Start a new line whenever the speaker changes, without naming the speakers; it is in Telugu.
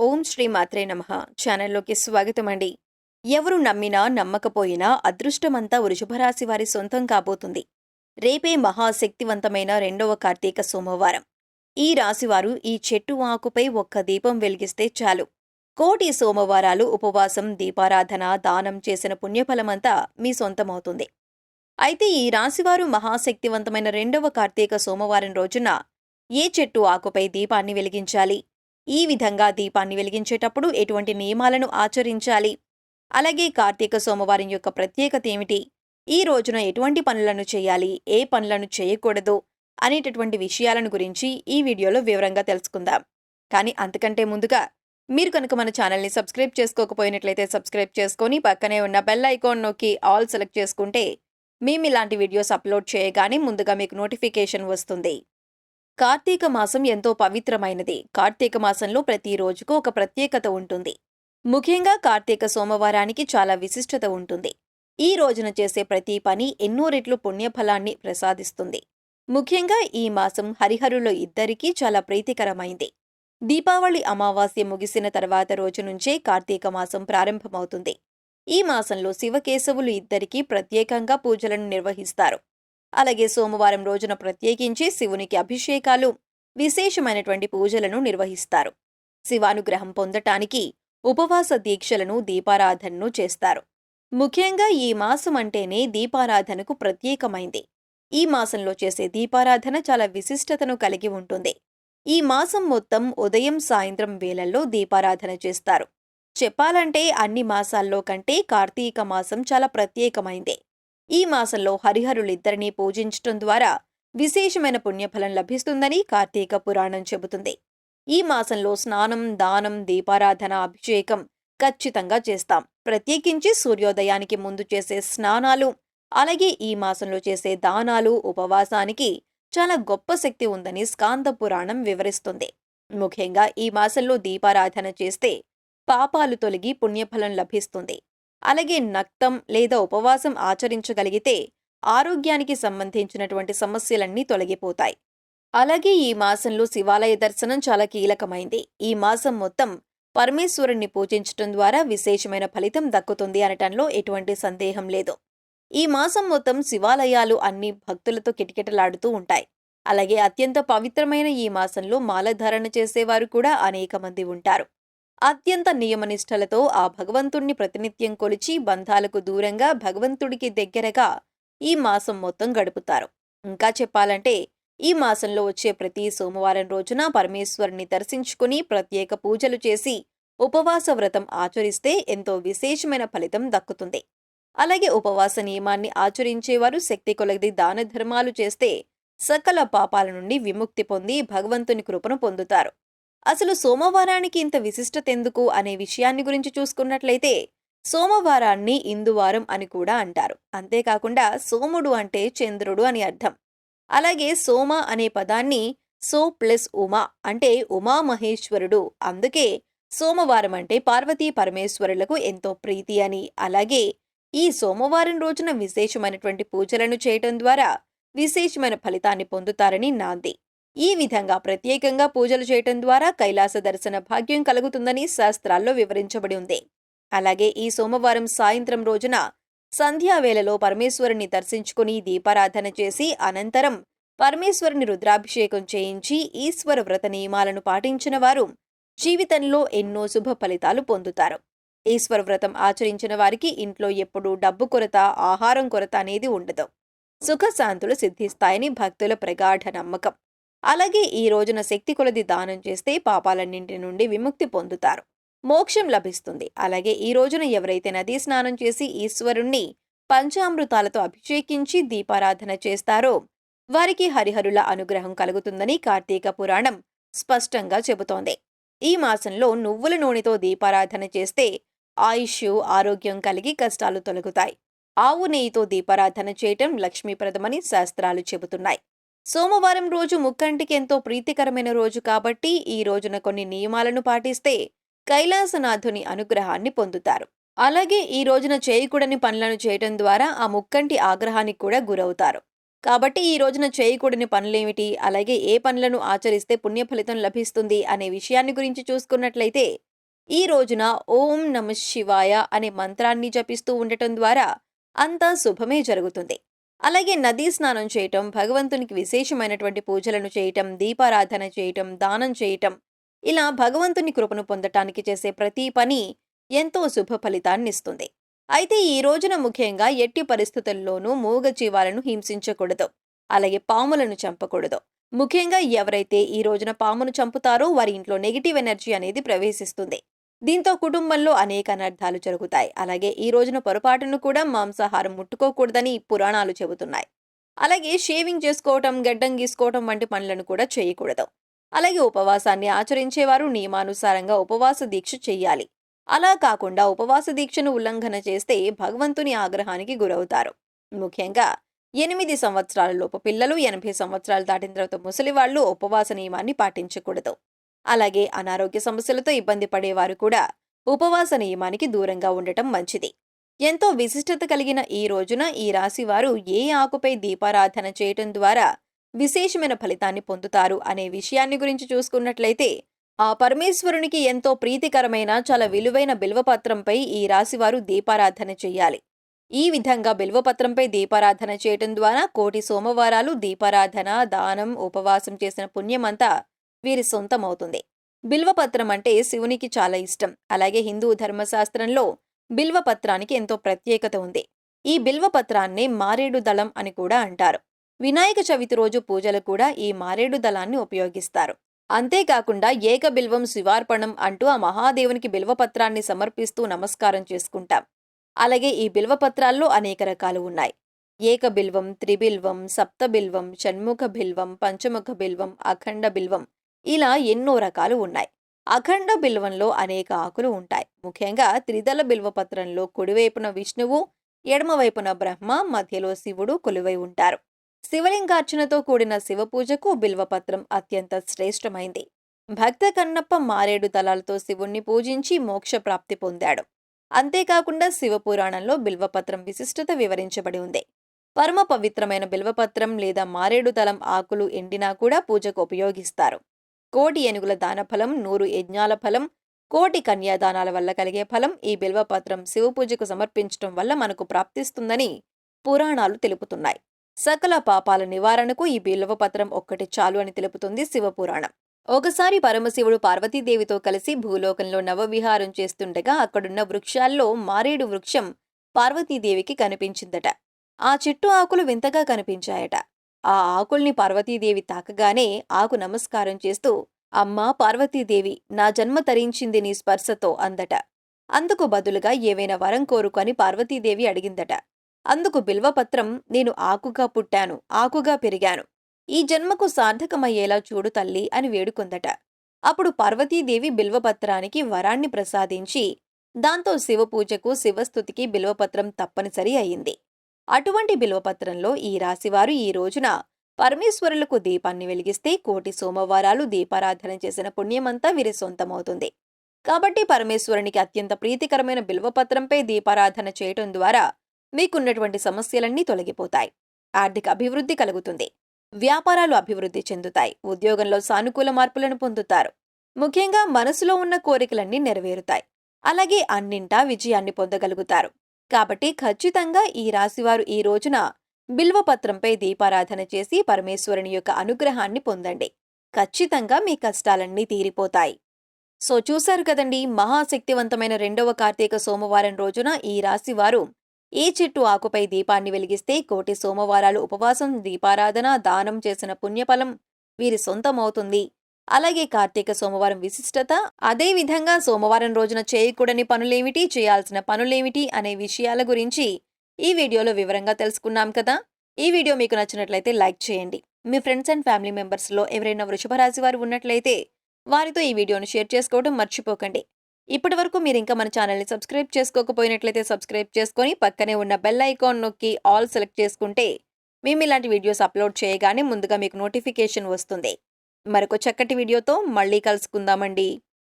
ఓం శ్రీ మాత్రే నమః ఛానల్లోకి స్వాగతం అండి. ఎవరు నమ్మినా నమ్మకపోయినా అదృష్టమంతా వృషభరాశి వారి సొంతం కాబోతుంది. రేపే మహాశక్తివంతమైన రెండవ కార్తీక సోమవారం. ఈ రాశివారు ఈ చెట్టు ఆకుపై ఒక్క దీపం వెలిగిస్తే చాలు. కోటి సోమవారాలు ఉపవాసం, దీపారాధన, దానం చేసిన పుణ్యఫలమంతా మీ సొంతమవుతుంది. అయితే ఈ రాశివారు మహాశక్తివంతమైన రెండవ కార్తీక సోమవారం రోజున ఏ చెట్టు ఆకుపై దీపాన్ని వెలిగించాలి, ఈ విధంగా దీపాన్ని వెలిగించేటప్పుడు ఎటువంటి నియమాలను ఆచరించాలి, అలాగే కార్తీక సోమవారం యొక్క ప్రత్యేకత ఏమిటి, ఈ రోజున ఎటువంటి పనులను చేయాలి, ఏ పనులను చేయకూడదు అనేటటువంటి విషయాలను గురించి ఈ వీడియోలో వివరంగా తెలుసుకుందాం. కానీ అంతకంటే ముందుగా మీరు కనుక మన ఛానల్ని సబ్స్క్రైబ్ చేసుకోకపోయినట్లయితే సబ్స్క్రైబ్ చేసుకొని పక్కనే ఉన్న బెల్ ఐకాన్ నొక్కి ఆల్ సెలెక్ట్ చేసుకుంటే మేము ఇలాంటి వీడియోస్ అప్లోడ్ చేయగానే ముందుగా మీకు నోటిఫికేషన్ వస్తుంది. కార్తీక మాసం ఎంతో పవిత్రమైనది. కార్తీక మాసంలో ప్రతి రోజుకు ఒక ప్రత్యేకత ఉంటుంది. ముఖ్యంగా కార్తీక సోమవారానికి చాలా విశిష్టత ఉంటుంది. ఈ రోజున చేసే ప్రతి పని ఎన్నో రెట్లు పుణ్యఫలాన్ని ప్రసాదిస్తుంది. ముఖ్యంగా ఈ మాసం హరిహరులో ఇద్దరికీ చాలా ప్రీతికరమైంది. దీపావళి అమావాస్య ముగిసిన తర్వాత రోజు నుంచే కార్తీక మాసం ప్రారంభమవుతుంది. ఈ మాసంలో శివకేశవులు ఇద్దరికీ ప్రత్యేకంగా పూజలను నిర్వహిస్తారు. అలాగే సోమవారం రోజున ప్రత్యేకించి శివునికి అభిషేకాలు, విశేషమైనటువంటి పూజలను నిర్వహిస్తారు. శివానుగ్రహం పొందటానికి ఉపవాస దీక్షలను, దీపారాధనను చేస్తారు. ముఖ్యంగా ఈ మాసం అంటేనే దీపారాధనకు ప్రత్యేకమైంది. ఈ మాసంలో చేసే దీపారాధన చాలా విశిష్టతను కలిగి ఉంటుంది. ఈ మాసం మొత్తం ఉదయం, సాయంత్రం వేళల్లో దీపారాధన చేస్తారు. చెప్పాలంటే అన్ని మాసాల్లో కంటే కార్తీక మాసం చాలా ప్రత్యేకమైంది. ఈ మాసంలో హరిహరులిద్దరినీ పూజించటం ద్వారా విశేషమైన పుణ్యఫలం లభిస్తుందని కార్తీక పురాణం చెబుతుంది. ఈ మాసంలో స్నానం, దానం, దీపారాధన, అభిషేకం ఖచ్చితంగా చేస్తాం. ప్రత్యేకించి సూర్యోదయానికి ముందు చేసే స్నానాలు, అలాగే ఈ మాసంలో చేసే దానాలు, ఉపవాసానికి చాలా గొప్ప శక్తి ఉందని స్కాంద పురాణం వివరిస్తుంది. ముఖ్యంగా ఈ మాసంలో దీపారాధన చేస్తే పాపాలు తొలగి పుణ్యఫలం లభిస్తుంది. అలాగే నక్తం లేదా ఉపవాసం ఆచరించగలిగితే ఆరోగ్యానికి సంబంధించినటువంటి సమస్యలన్నీ తొలగిపోతాయి. అలాగే ఈ మాసంలో శివాలయ దర్శనం చాలా కీలకమైంది. ఈ మాసం మొత్తం పరమేశ్వరుణ్ణి పూజించటం ద్వారా విశేషమైన ఫలితం దక్కుతుంది అనటంలో ఎటువంటి సందేహం లేదు. ఈ మాసం మొత్తం శివాలయాలు అన్ని భక్తులతో కిటకిటలాడుతూ ఉంటాయి. అలాగే అత్యంత పవిత్రమైన ఈ మాసంలో మాలధారణ చేసేవారు కూడా అనేక మంది ఉంటారు. అత్యంత నియమనిష్టలతో ఆ భగవంతుణ్ణి ప్రతినిత్యం కొలిచి బంధాలకు దూరంగా భగవంతుడికి దగ్గరగా ఈ మాసం మొత్తం గడుపుతారు. ఇంకా చెప్పాలంటే ఈ మాసంలో వచ్చే ప్రతి సోమవారం రోజున పరమేశ్వరుని దర్శించుకుని ప్రత్యేక పూజలు చేసి ఉపవాస వ్రతం ఆచరిస్తే ఎంతో విశేషమైన ఫలితం దక్కుతుంది. అలాగే ఉపవాస నియమాన్ని ఆచరించేవారు శక్తి కొలది దాన ధర్మాలు చేస్తే సకల పాపాల నుండి విముక్తి పొంది భగవంతుని కృపను పొందుతారు. అసలు సోమవారానికి ఇంత విశిష్టత ఎందుకు అనే విషయాన్ని గురించి చూసుకున్నట్లయితే సోమవారాన్ని ఇందువారం అని కూడా అంటారు. అంతేకాకుండా సోముడు అంటే చంద్రుడు అని అర్థం. అలాగే సోమ అనే పదాన్ని సో ప్లస్ ఉమా అంటే ఉమామహేశ్వరుడు, అందుకే సోమవారం అంటే పార్వతీ పరమేశ్వరులకు ఎంతో ప్రీతి అని. అలాగే ఈ సోమవారం రోజున విశేషమైనటువంటి పూజలను చేయటం ద్వారా విశేషమైన ఫలితాన్ని పొందుతారని నాంది. ఈ విధంగా ప్రత్యేకంగా పూజలు చేయటం ద్వారా కైలాస దర్శన భాగ్యం కలుగుతుందని శాస్త్రాల్లో వివరించబడి ఉంది. అలాగే ఈ సోమవారం సాయంత్రం రోజున సంధ్యావేళలో పరమేశ్వరుని దర్శించుకుని దీపారాధన చేసి అనంతరం పరమేశ్వరుని రుద్రాభిషేకం చేయించి ఈశ్వర వ్రత నియమాలను పాటించిన వారు జీవితంలో ఎన్నో శుభ ఫలితాలు పొందుతారు. ఈశ్వర వ్రతం ఆచరించిన వారికి ఇంట్లో ఎప్పుడూ డబ్బు కొరత, ఆహారం కొరత అనేది ఉండదు. సుఖశాంతులు సిద్ధిస్తాయని భక్తుల ప్రగాఢ నమ్మకం. అలాగే ఈ రోజున శక్తి కొలది దానం చేస్తే పాపాలన్నింటి నుండి విముక్తి పొందుతారు, మోక్షం లభిస్తుంది. అలాగే ఈ రోజున ఎవరైతే నదీ స్నానం చేసి ఈశ్వరుణ్ణి పంచామృతాలతో అభిషేకించి దీపారాధన చేస్తారో వారికి హరిహరుల అనుగ్రహం కలుగుతుందని కార్తీక పురాణం స్పష్టంగా చెబుతోంది. ఈ మాసంలో నువ్వుల నూనెతో దీపారాధన చేస్తే ఆయుష్, ఆరోగ్యం కలిగి కష్టాలు తొలగుతాయి. ఆవు నెయ్యితో దీపారాధన చేయటం లక్ష్మీప్రదమని శాస్త్రాలు చెబుతున్నాయి. సోమవారం రోజు ముక్కంటికి ఎంతో ప్రీతికరమైన రోజు కాబట్టి ఈ రోజున కొన్ని నియమాలను పాటిస్తే కైలాసనాథుని అనుగ్రహాన్ని పొందుతారు. అలాగే ఈ రోజున చేయకూడని పనులను చేయటం ద్వారా ఆ ముక్కంటి ఆగ్రహానికి కూడా గురవుతారు. కాబట్టి ఈ రోజున చేయకూడని పనులేమిటి, అలాగే ఏ పనులను ఆచరిస్తే పుణ్యఫలితం లభిస్తుంది అనే విషయాన్ని గురించి చూసుకున్నట్లయితే ఈ రోజున ఓం నమ శివాయ అనే మంత్రాన్ని జపిస్తూ ఉండటం ద్వారా అంతా శుభమే జరుగుతుంది. అలాగే నదీ స్నానం చేయటం, భగవంతునికి విశేషమైనటువంటి పూజలను చేయటం, దీపారాధన చేయటం, దానం చేయటం, ఇలా భగవంతుని కృపను పొందటానికి చేసే ప్రతి పని ఎంతో శుభ ఫలితాన్నిస్తుంది. అయితే ఈ రోజున ముఖ్యంగా ఎట్టి పరిస్థితుల్లోనూ మూగ జీవాలను హింసించకూడదు. అలాగే పాములను చంపకూడదు. ముఖ్యంగా ఎవరైతే ఈ రోజున పామును చంపుతారో వారి ఇంట్లో నెగిటివ్ ఎనర్జీ అనేది ప్రవేశిస్తుంది. దీంతో కుటుంబంలో అనేక అనర్థాలు జరుగుతాయి. అలాగే ఈ రోజున పొరపాటును కూడా మాంసాహారం ముట్టుకోకూడదని పురాణాలు చెబుతున్నాయి. అలాగే షేవింగ్ చేసుకోవటం, గడ్డం గీసుకోవటం వంటి పనులను కూడా చేయకూడదు. అలాగే ఉపవాసాన్ని ఆచరించేవారు నియమానుసారంగా ఉపవాస దీక్ష చెయ్యాలి. అలా కాకుండా ఉపవాస దీక్షను ఉల్లంఘన చేస్తే భగవంతుని ఆగ్రహానికి గురవుతారు. ముఖ్యంగా 8 సంవత్సరాల లోపు పిల్లలు, 80 సంవత్సరాలు దాటిన తర్వాత ముసలివాళ్లు ఉపవాస నియమాన్ని పాటించకూడదు. అలాగే అనారోగ్య సమస్యలతో ఇబ్బంది పడేవారు కూడా ఉపవాస నియమానికి దూరంగా ఉండటం మంచిది. ఎంతో విశిష్టత కలిగిన ఈ రోజున ఈ రాశివారు ఏ ఆకుపై దీపారాధన చేయటం ద్వారా విశేషమైన ఫలితాన్ని పొందుతారు అనే విషయాన్ని గురించి చూసుకున్నట్లయితే, ఆ పరమేశ్వరునికి ఎంతో ప్రీతికరమైన చాలా విలువైన బిల్వపత్రంపై ఈ రాశివారు దీపారాధన చెయ్యాలి. ఈ విధంగా బిల్వపత్రంపై దీపారాధన చేయటం ద్వారా కోటి సోమవారాలు దీపారాధన, దానం, ఉపవాసం చేసిన పుణ్యమంతా వీరి సొంతమవుతుంది. బిల్వపత్రం అంటే శివునికి చాలా ఇష్టం. అలాగే హిందూ ధర్మశాస్త్రంలో బిల్వపత్రానికి ఎంతో ప్రత్యేకత ఉంది. ఈ బిల్వపత్రాన్నే మారేడు దళం అని కూడా అంటారు. వినాయక చవితి రోజు పూజలు కూడా ఈ మారేడు దళాన్ని ఉపయోగిస్తారు. అంతేకాకుండా ఏకబిల్వం శివార్పణం అంటూ ఆ మహాదేవునికి బిల్వపత్రాన్ని సమర్పిస్తూ నమస్కారం చేసుకుంటాం. అలాగే ఈ బిల్వపత్రాల్లో అనేక రకాలు ఉన్నాయి. ఏకబిల్వం, త్రిబిల్వం, సప్తబిల్వం, షణ్ముఖ బిల్వం, పంచముఖ బిల్వం, అఖండ బిల్వం, ఇలా ఎన్నో రకాలు ఉన్నాయి. అఖండ బిల్వంలో అనేక ఆకులు ఉంటాయి. ముఖ్యంగా త్రిదళ బిల్వపత్రంలో కుడివైపున విష్ణువు, ఎడమవైపున బ్రహ్మ, మధ్యలో శివుడు కొలువై ఉంటారు. శివలింగార్చనతో కూడిన శివపూజకు బిల్వపత్రం అత్యంత శ్రేష్టమైంది. భక్త కన్నప్ప మారేడు దళాలతో శివుణ్ణి పూజించి మోక్ష ప్రాప్తి పొందాడు. అంతేకాకుండా శివపురాణంలో బిల్వపత్రం విశిష్టత వివరించబడి ఉంది. పరమ పవిత్రమైన బిల్వపత్రం లేదా మారేడు దళం ఆకులు ఎండినా కూడా పూజకు ఉపయోగిస్తారు. కోటి ఏనుగుల దానఫలం, 100 యజ్ఞాల ఫలం, కోటి కన్యాదానాల వల్ల కలిగే ఫలం ఈ బిల్వపత్రం శివపూజకు సమర్పించడం వల్ల మనకు ప్రాప్తిస్తుందని పురాణాలు తెలుపుతున్నాయి. సకల పాపాల నివారణకు ఈ బిల్వపత్రం ఒక్కటి చాలు అని తెలుపుతుంది శివపురాణం. ఒకసారి పరమశివుడు పార్వతీదేవితో కలిసి భూలోకంలో నవవిహారం చేస్తుండగా అక్కడున్న వృక్షాల్లో మారేడు వృక్షం పార్వతీదేవికి కనిపించిందట. ఆ చెట్టు ఆకులు వింతగా కనిపించాయట. ఆ ఆకుల్ని పార్వతీదేవి తాకగానే ఆకు నమస్కారం చేస్తూ, అమ్మా పార్వతీదేవి, నా జన్మ తరించింది నీ స్పర్శతో అందట. అందుకు బదులుగా ఏవైనా వరం కోరుకొని పార్వతీదేవి అడిగిందట. అందుకు బిల్వపత్రం, నేను ఆకుగా పుట్టాను, ఆకుగా పెరిగాను, ఈ జన్మకు సార్థకమయ్యేలా చూడు తల్లి అని వేడుకుందట. అప్పుడు పార్వతీదేవి బిల్వపత్రానికి వరాన్ని ప్రసాదించి దాంతో శివపూజకు, శివస్థుతికి బిల్వపత్రం తప్పనిసరి అయింది. అటువంటి బిల్వపత్రంలో ఈ రాశివారు ఈ రోజున పరమేశ్వరులకు దీపాన్ని వెలిగిస్తే కోటి సోమవారాలు దీపారాధన చేసిన పుణ్యమంతా వీరి సొంతమవుతుంది. కాబట్టి పరమేశ్వరునికి అత్యంత ప్రీతికరమైన బిల్వపత్రంపై దీపారాధన చేయటం ద్వారా మీకున్నటువంటి సమస్యలన్నీ తొలగిపోతాయి. ఆర్థిక అభివృద్ధి కలుగుతుంది. వ్యాపారాలు అభివృద్ధి చెందుతాయి. ఉద్యోగంలో సానుకూల మార్పులను పొందుతారు. ముఖ్యంగా మనసులో ఉన్న కోరికలన్నీ నెరవేరుతాయి. అలాగే అన్నింటా విజయాన్ని పొందగలుగుతారు. కాబట్టి ఖచ్చితంగా ఈ రాశివారు ఈ రోజున బిల్వపత్రంపై దీపారాధన చేసి పరమేశ్వరుని యొక్క అనుగ్రహాన్ని పొందండి. ఖచ్చితంగా మీ కష్టాలన్నీ తీరిపోతాయి. సో చూశారు కదండి, మహాశక్తివంతమైన 2వ కార్తీక సోమవారం రోజున ఈ రాశివారు ఏ చెట్టు ఆకుపై దీపాన్ని వెలిగిస్తే కోటి సోమవారాలు ఉపవాసం, దీపారాధన, దానం చేసిన పుణ్యఫలం వీరి సొంతమవుతుంది. అలాగే కార్తీక సోమవారం విశిష్టత, అదేవిధంగా సోమవారం రోజున చేయకూడని పనులేమిటి, చేయాల్సిన పనులేమిటి అనే విషయాల గురించి ఈ వీడియోలో వివరంగా తెలుసుకున్నాం కదా. ఈ వీడియో మీకు నచ్చినట్లయితే లైక్ చేయండి. మీ ఫ్రెండ్స్ అండ్ ఫ్యామిలీ మెంబర్స్లో ఎవరైనా వృషభ రాశి వారు ఉన్నట్లయితే వారితో ఈ వీడియోను షేర్ చేసుకోవడం మర్చిపోకండి. ఇప్పటి వరకు మీరు ఇంకా మన ఛానల్ని సబ్స్క్రైబ్ చేసుకోకపోయినట్లయితే సబ్స్క్రైబ్ చేసుకొని పక్కనే ఉన్న బెల్ ఐకాన్ నొక్కి ఆల్ సెలెక్ట్ చేసుకుంటే మేము ఇలాంటి వీడియోస్ అప్లోడ్ చేయగానే ముందుగా మీకు నోటిఫికేషన్ వస్తుంది. మరొక చక్కటి వీడియోతో మళ్ళీ కలుసుకుందామండి.